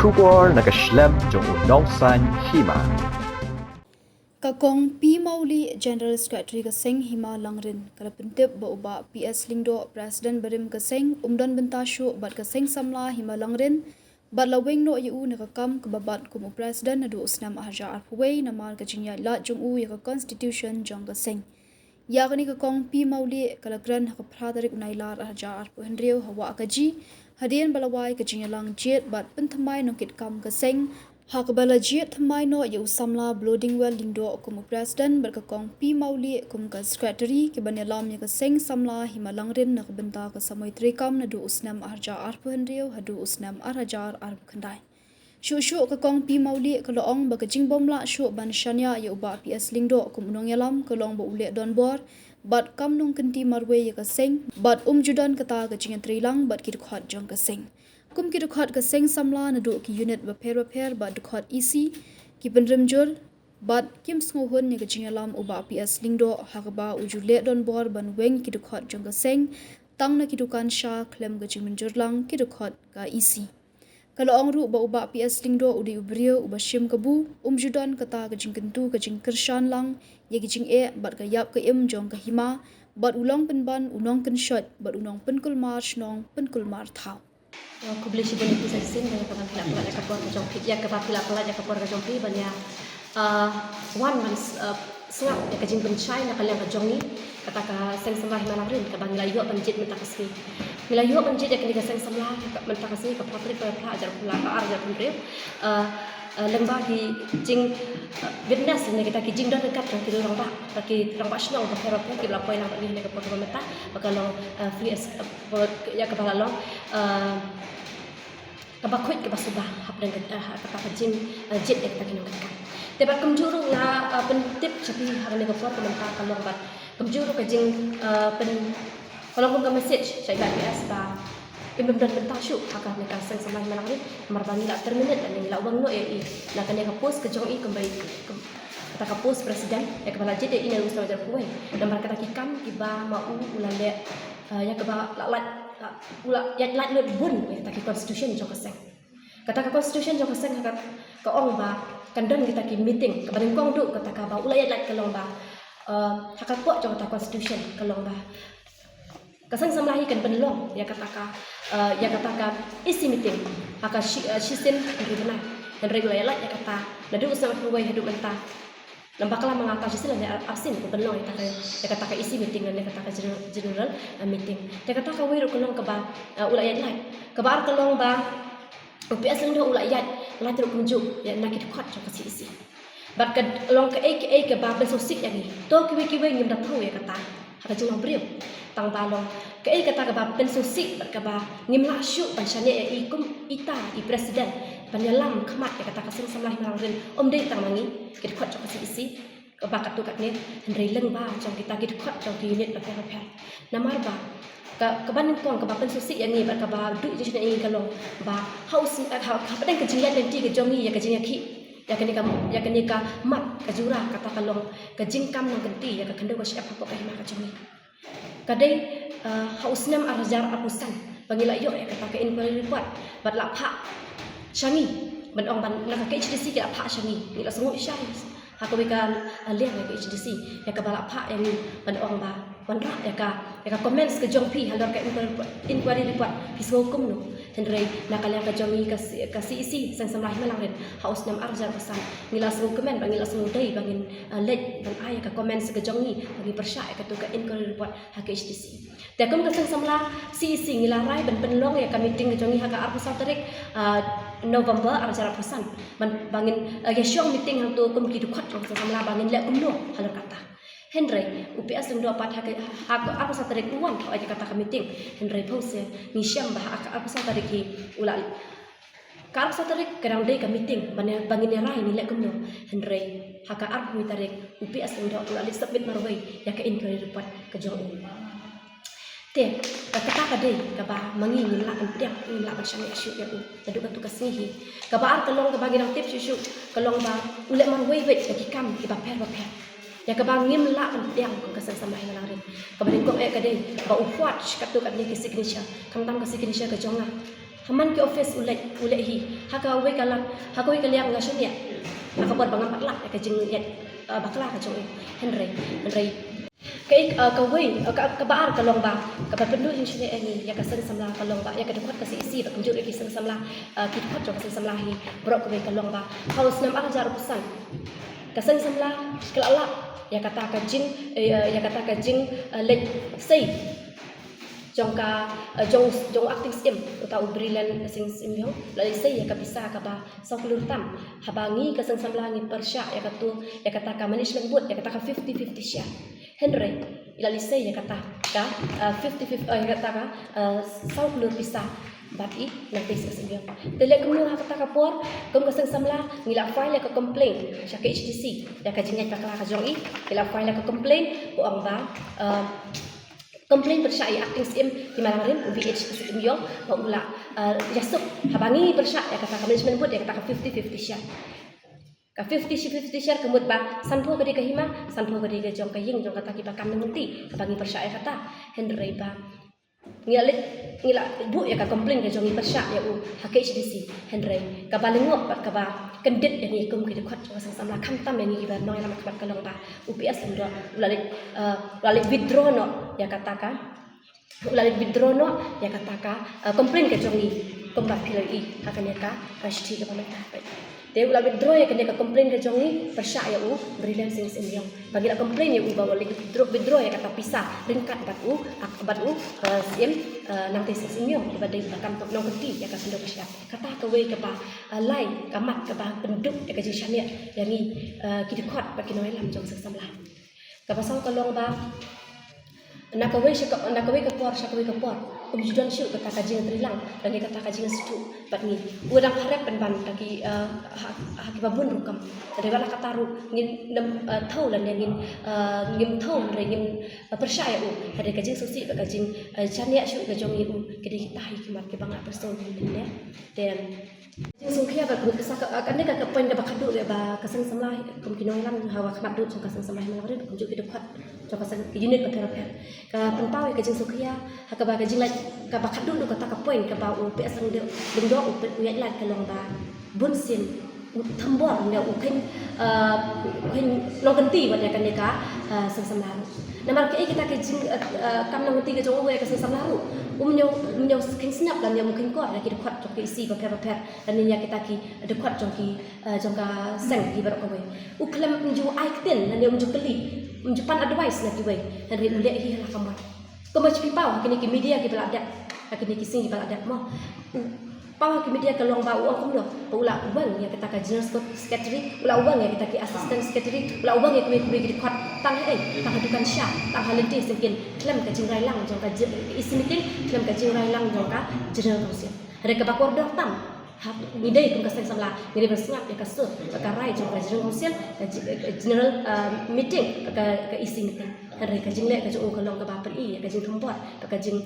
Shubor nakaslem jong unong san hima. Kakong P. Mauli General Secretary Kaseng Hima Langrin kalapentip ba uba PS Lingdo President Barim Kaseng umdan bentasyo bat Kaseng Samla Hima Langrin bat laweng no yu nakakam kebabat kumu President nadu usnam ahja arpway namar kajinya la jumu ya Constitution jong Kaseng ya kani kakong P. Mauli kalagran hakapradarik unailar ahja arpu hendriu hawa akaji hadian balawai kajinya lang jet bat penthamai nokit kam Kaseng Hakbala jiat thamai no yu samla blooding well lingdo kumu president berkakong P. Mauli kum ka secretary ke banyalam ya Kaseng samla himalangrin nak benta ka samoi trikam nadu usnam arja arpu hendriu hadu usnam arhajar arpu khandai. Shu kakong P. Mauli kaloong baka jingbom la shu ban shanya ya uba PS lingdo kum unong yalam kalong ba ule don bor bat kam nung kenti marwe ya Kaseng bat judan kata ka jingan trilang bat kidukhat jong Kaseng. Kum ki dukhat Kaseng samla nadu ki unit baper ba dukhat isi ki penremjur bat kim sngohun ni kajingalam uba PS lingdo hakba ujule don bor ban weng ki dukhat jong Kaseng tang na ki dukan sha klem kajinmenjur lang ki dukhat ka isi kalau angru ba uba PS lingdo udi ubrio uba shim kabu judan kata kajingkentu kajing kershan lang ye kajing bat ka yap ka im jong ka hima bat ulong penban unong kenshot bat unong penkul march nong penkul mar thau Aku beli si boneka sen banyak kapan pilak pilak ya kapor kejompi ya kapal pilak pilak ya kapor kejompi banyak one month suap ya kejing pencai nak kalian kejongi kata ka seng sembah malangrin ka bang layu penjit mentakasi layu penjit ya kini ka seng sembah mentakasi ka patri ka ajar pula ka ajar pendrip lembah di jing witness ni kita kijing dah dekat kan kita orang pak senang ka pero kita lapoi lang ni ka pot meta bakalo free ya ka balalo kabakut ke basubah hap dan kata kajin jet yang kita kena kan tebat kemjuru na pentip tapi hari ni kapor komentar kalau bat kemjuru kajing pen kalau pun message saya bias ba imam dan bentasyu akan mereka seng sama malang ni marbangi la terminate dan ni la wang no e na kan dia post ke jong i kembali kata ka post presiden ya kepala jet ini harus tahu kuai dan kata kikam iba mau ulale ya keba ula ya lat lut bun ya taki constitution jong Kaseng kata ka constitution jong Kaseng kata ka ong ba kandon kita ki meeting ka baring kong du kata ka ba ula ya lat kalong ba haka po jong kata constitution kalong ba Kaseng samlahi kan benlong ya kata ka isi meeting haka shisin ribna dan regular ya lat ya kata nadu usah kuai hidup mentah Nampaklah mengatasi sila dia absen ko benlong ya kata ka isi meeting dan kata ka general meeting. Dia kata ka wiru kelong ka ba ulayat lai. Ka ba kelong ba PS lang do ulayat lai teruk kunjuk ya nak dikhat ka isi. Bat ka long ka ka ba ben sosik yani. To kiwe ngim da pro ya kata. Haka jong brio. Tang balong ka kata ka ba ben sosik bat ka ba ngim la syu ban shane ya ikum ita i presiden penyalam kemat ya kata Kaseng samlah malangrin dei tang mangi kit khot jong isi ka bakat tu kat ni hendrei leng ba jong kita kit khot jong unit ba namar ba ka ban pong ka ba pen susi yang ni ba ka ba du je ni kalong ba house ha padang ke jingan dan ti ke jong ni ya ke jingan ki ya kini ka mat ka jura kata kalong ka jingkam nang genti ya ka kendo ka siap apa ka hima ka jong ni kadai house nam arjar apusan pangila yo ya kata ka inquiry report bat la pha Shangi, bandong ban nak ke HDC ke apa Shangi, ni lah semua Shangi. Aku berikan lihat ke HDC, ya ke balap apa yang bandong ba, bandrak ya ke comments ke Jongpi, halor ke inquiry report, pisau hukum no. Hendrei nak kalian ke Jongpi kasih isi, sang samlah malang ren, haus nam arjar pesan, ni lah semua comment, bagi lah semua day, bagi let dan ayah ke comments ke Jongpi, bagi persyak ke tu ke inquiry report ke HDC. Tapi kalau sang samlah si isi ni lah rai ban penlong ya kami meeting ke Jongpi ke arpu tarik November arjar pesan, bangin ya syong meeting hang tu kum kidukhat jong samlah bangin lek kum no halor kata. Henry, UPS yang dua pat aku satu tarik uang kau aja kata meeting. Henry pose ni syam bah aku satu tarik ulah. Kalau satu tarik kerang day ke meeting bangin rai ni lek kum no. Henry haka aku tarik UPS yang dua ulah submit marway ya ke inquiry report ke jong Te, kata kadai kaba mangi nila antiak nila macam ni asyik ya tadu katu kasihi kaba ar kalong kaba girang tip syusyu kalong ba ulek man wei lagi kam ki ba per ya kaba ngim la antiak ko kasang sama hilang kaba ni ko kadai ba ufuat katu kat ni signature kam tam ka signature ka jonga Haman ke office ulek hi. Haka we kaliang ngasyunya. Haka buat bangang patla ka jing yat bakla ka jong Henry. Ka baar ka long ba ka pendu jing shine ani ya ka sen samla ka long ba ya ka dekat ka isi ba kunjuk ki sen samla ki dekat ka sen samla hi brok ka long ba haus nam ar jar pesan ka sen samla kelala ya kata ka jing lek sei jong acting sim utau brilliant sing sim yo la sei ya ka bisa ka ba sa kulur tam habangi ka sen samla ngi persya ya kata ka management board ya kata ka 50-50 share Henry ila lisay ya kata ka 50-50 ya kata ka sa kulur bisa bati nanti sesembiang tele kumur kata ka por kum ka sen samla ngila file ka complain sya ka HDC ya ka jingat ka ka jong i ila file ka complain ko ang ba komplain bersya acting sim di malarin UBH sesembiang ba ula yasuk habangi bersya ya kata management board ya kata 50-50 share ka 50-50 share kemut ba sanpo ka di kahima sanpo ka di ka jong kaying jong kata ki ba kam nanti habangi bersya ya kata Henry ba ngila bu ya ka komplain ka jong bersya ya u HDC Henry ka balingop ka ba kendit ya ni kum ki dekat sang samla kam tam ya ni ba noy lam ka kalong ba UPS ndo ulali withdraw no ya katakan ulali withdraw no ya katakan komplain ka jong ni kumba pilai akan ya ka rashti ka pamenta dia ulali withdraw ya kena ka komplain ka jong ni bersya ya u brilliant sing sembiang bagi la komplain ya u ba wali withdraw ya kata pisah ringkat bat u sim nanti sesembiang ba dai bakam tok nong keti ya ka sendo bersya kata ka we ka ba lai ka mat ka ba penduk ya ka jing syania yang ni ki dekat ba ki noi lam jong sesamlah ka pasal kalong ba nak kawai ka por kumjudan syu kata kajing trilang dan kata kajing situ bat ni udang harap ban lagi hakibabun rukam dari wala kataru ngin thau lan ngin thau ngin percaya hari kajing susi kajing chania syu ka jong iu kedi tahi kimat ke banga person ni dan jing sungkia ba kusa akan ka poin ka bakadu ba kasang samlah kum kinong lam hawa khamat du kasang samlah malawre kunjuk ke dekat ka kasang unit ba ka pentau ka jing sungkia hakaba ka jing ka bakadu du kata ka poin ka ba u PS sang de dengdo u uyat la ka long ba bunsin thambor ne u khin long ganti ba ne kan ka sang samlah namar ke kita ke jing kam nang ganti ka jong we ka sang samlah umnyo khin snap lan yang mungkin kor lagi dekat jong isi ba per dan ni kita ki dekat jong ka sang ki bar ko we u klam unju aikten dan yang unju keli unju pan advice na ki we dan ri ulek hi la kamar ko ma chi pau kini ki media ki bala dak kini ki sing bala dak mo pau ki media ka long ba u ko lo ula ubang ya kita ka general secretary ula ubang ya kita ki assistant secretary ula ubang ya ki dekat tang tang dukan sya tang halenti singkin klam ka jingrai lang jong ka isi meeting klam ka jingrai lang jong ka general council ada ka bakor dak tam ngidai kum kasang samla ngidai bersengap ya kasut ka rai jong ka general council ka general meeting ka isi meeting hari ka jingle ka jong ka long ka ba i ka jing thombot ka jing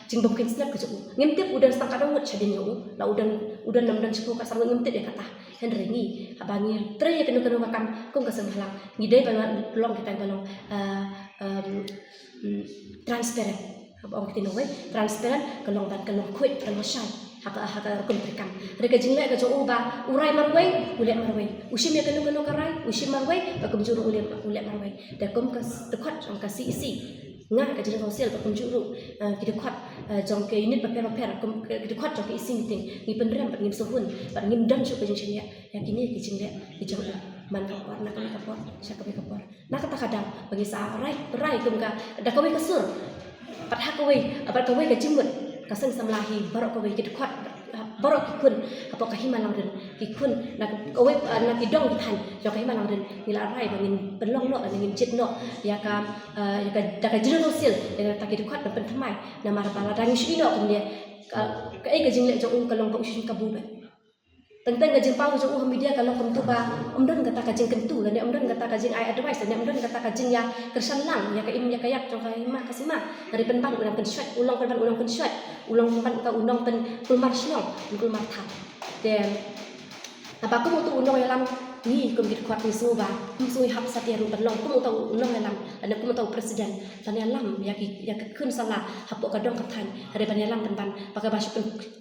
jing bom kin snap ka jong ngimtip udan sang kadang ngut chadin yo la udan nam dan sepuluh ka sang ngimtip ya kata Henry ni abangi tre ya kenu makam kum ka sang halang ngidai ba long kita balong transparent abang kita noi transparent kalong ban kalong quit kalong shy haka kum terkam mereka jingle ka jong ba urai marway ulek marway usim ya kenu karai usim marway ba kum juru ulek marway da kum ka dekat jong ka isi nga ka jeng sosial kum juru ki dekat jong ke unit paper kum ki dekat jong ke isi meeting ni pendram ngim suhun ba ngim dan su ka jeng chania yang kini ki jingle ki jong man ka por nak ka por sya ka por nak kata kadang bagi sa rai kum ka da ka we kasur pat hakawai ka jimut kasang samlahi barok kawai ki dekat barok ki kun apa ka himalang den ki kun nak kawai nak idong tan jo ka himalang den nila rai bangin penlong no ngin jit no ya ka da ka jino sil ya ta ki dekat pen thamai na mar bala dang shi no kum dia ka ai ka jingle jo ka long ka ushin ka bu tentang gajing pau jo media kalau kum tu ba umdan kata kajing kentu dan umdan kata kajing ai advice dan umdan kata kajing ya kersanlang ya ka im ya kayak jo ka ima kasima dari penban ulang pen shot ulang pen shot ulang pen ka pen kulmar shnong kulmar thap dan apa ko tu unong yalam ni kum git kuat ni suba kum sui hap satia ru ban long kum tau nong lam ana kum tau presiden ban lam ya ki kun sala hap ka dong kaptan hare ban lam ban pakai basu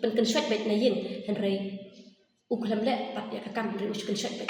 pen ken swet bet na yin henry uklam le pat ya ka kam ri us ken swet bet